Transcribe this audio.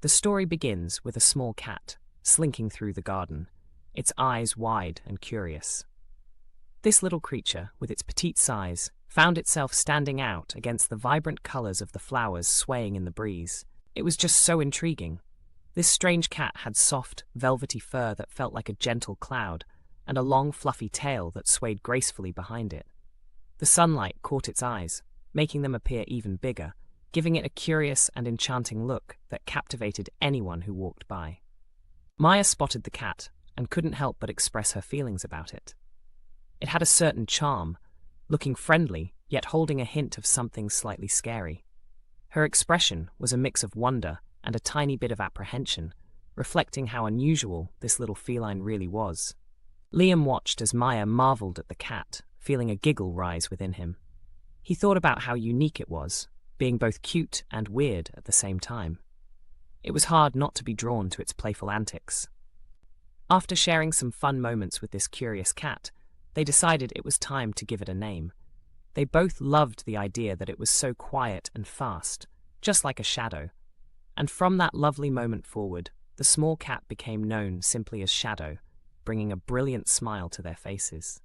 The story begins with a small cat slinking through the garden, its eyes wide and curious. This little creature, with its petite size, found itself standing out against the vibrant colors of the flowers swaying in the breeze. It was just so intriguing. This strange cat had soft, velvety fur that felt like a gentle cloud, and a long, fluffy tail that swayed gracefully behind it. The sunlight caught its eyes, making them appear even bigger, giving it a curious and enchanting look that captivated anyone who walked by. Maya spotted the cat and couldn't help but express her feelings about it. It had a certain charm, looking friendly, yet holding a hint of something slightly scary. Her expression was a mix of wonder and a tiny bit of apprehension, reflecting how unusual this little feline really was. Liam watched as Maya marveled at the cat, feeling a giggle rise within him. He thought about how unique it was, being both cute and weird at the same time. It was hard not to be drawn to its playful antics. After sharing some fun moments with this curious cat, they decided it was time to give it a name. They both loved the idea that it was so quiet and fast, just like a shadow. And from that lovely moment forward, the small cat became known simply as Shadow, bringing a brilliant smile to their faces.